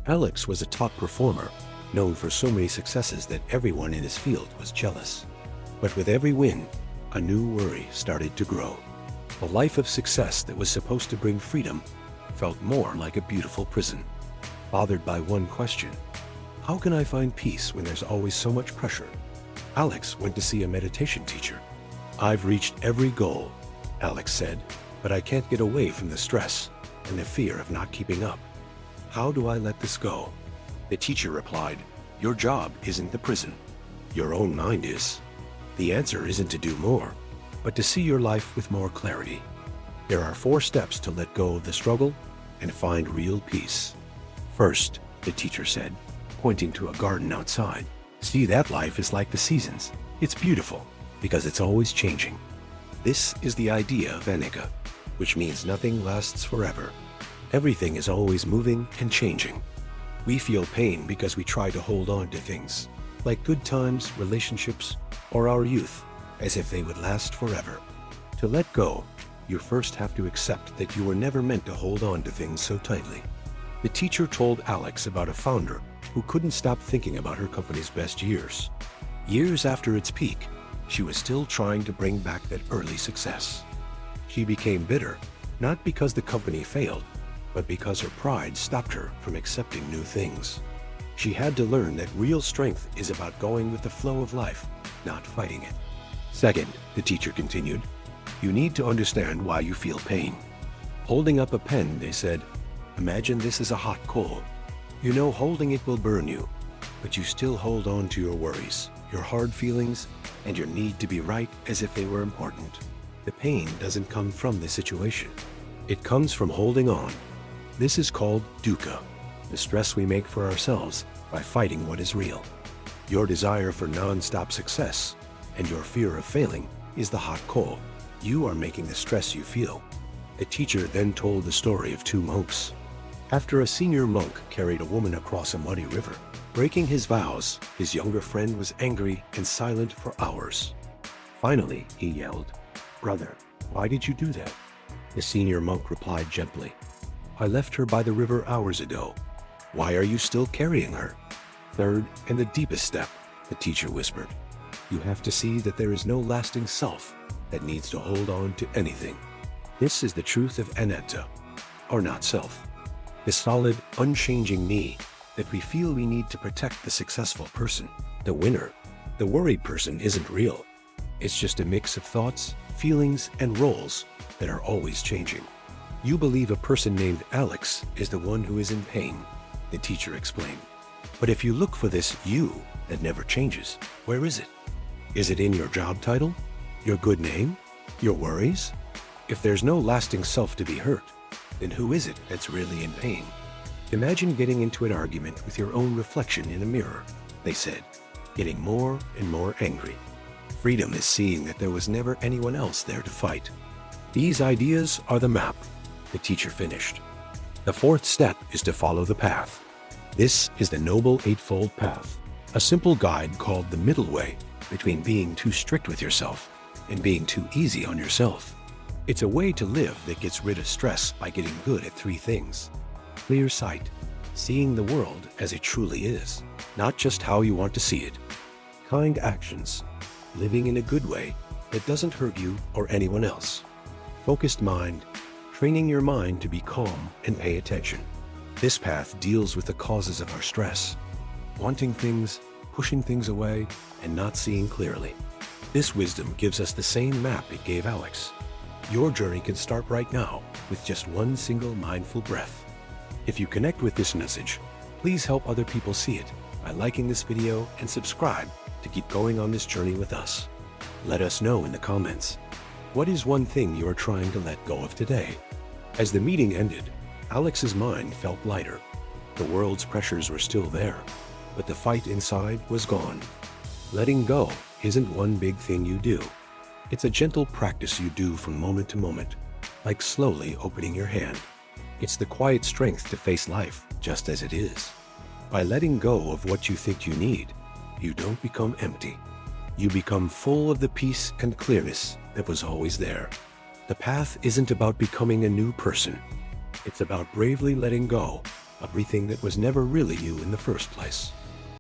Alex was a top performer, known for so many successes that everyone in his field was jealous. But with every win, a new worry started to grow. A life of success that was supposed to bring freedom felt more like a beautiful prison. Bothered by one question: how can I find peace when there's always so much pressure? Alex went to see a meditation teacher. I've reached every goal, Alex said, but I can't get away from the stress and the fear of not keeping up. How do I let this go? The teacher replied, your job isn't the prison. Your own mind is. The answer isn't to do more, but to see your life with more clarity. There are 4 steps to let go of the struggle and find real peace. First, the teacher said, pointing to a garden outside, see that life is like the seasons. It's beautiful because it's always changing. This is the idea of Anicca, which means nothing lasts forever. Everything is always moving and changing. We feel pain because we try to hold on to things, like good times, relationships, or our youth, as if they would last forever. To let go, you first have to accept that you were never meant to hold on to things so tightly. The teacher told Alex about a founder who couldn't stop thinking about her company's best years. Years after its peak, she was still trying to bring back that early success. She became bitter, not because the company failed, but because her pride stopped her from accepting new things. She had to learn that real strength is about going with the flow of life, not fighting it. Second, the teacher continued, you need to understand why you feel pain. Holding up a pen, they said, imagine this is a hot coal. You know holding it will burn you, but you still hold on to your worries, your hard feelings, and your need to be right as if they were important. The pain doesn't come from the situation. It comes from holding on. This is called Dukkha, the stress we make for ourselves by fighting what is real. Your desire for non-stop success and your fear of failing is the hot coal. You are making the stress you feel. The teacher then told the story of 2 monks. After a senior monk carried a woman across a muddy river, breaking his vows, his younger friend was angry and silent for hours. Finally, he yelled, brother, why did you do that? The senior monk replied gently, I left her by the river hours ago. Why are you still carrying her? Third, and the deepest step, the teacher whispered, you have to see that there is no lasting self that needs to hold on to anything. This is the truth of Anatta, or not self. The solid, unchanging me that we feel we need to protect the successful person, the winner. The worried person isn't real. It's just a mix of thoughts, feelings, and roles that are always changing. You believe a person named Alex is the one who is in pain, the teacher explained. But if you look for this you that never changes, where is it? Is it in your job title? Your good name? Your worries? If there's no lasting self to be hurt, then who is it that's really in pain? Imagine getting into an argument with your own reflection in a mirror, they said, getting more and more angry. Freedom is seeing that there was never anyone else there to fight. These ideas are the map, the teacher finished. The 4th step is to follow the path. This is the Noble Eightfold Path, a simple guide called the middle way between being too strict with yourself and being too easy on yourself. It's a way to live that gets rid of stress by getting good at 3 things. Clear sight, seeing the world as it truly is, not just how you want to see it. Kind actions, living in a good way that doesn't hurt you or anyone else. Focused mind, training your mind to be calm and pay attention. This path deals with the causes of our stress, wanting things, pushing things away, and not seeing clearly. This wisdom gives us the same map it gave Alex. Your journey can start right now with just one single mindful breath. If you connect with this message, please help other people see it by liking this video and subscribe to keep going on this journey with us. Let us know in the comments. What is one thing you are trying to let go of today? As the meeting ended, Alex's mind felt lighter. The world's pressures were still there, but the fight inside was gone. Letting go isn't one big thing you do. It's a gentle practice you do from moment to moment, like slowly opening your hand. It's the quiet strength to face life just as it is. By letting go of what you think you need, you don't become empty. You become full of the peace and clearness that was always there. The path isn't about becoming a new person. It's about bravely letting go everything that was never really you in the first place.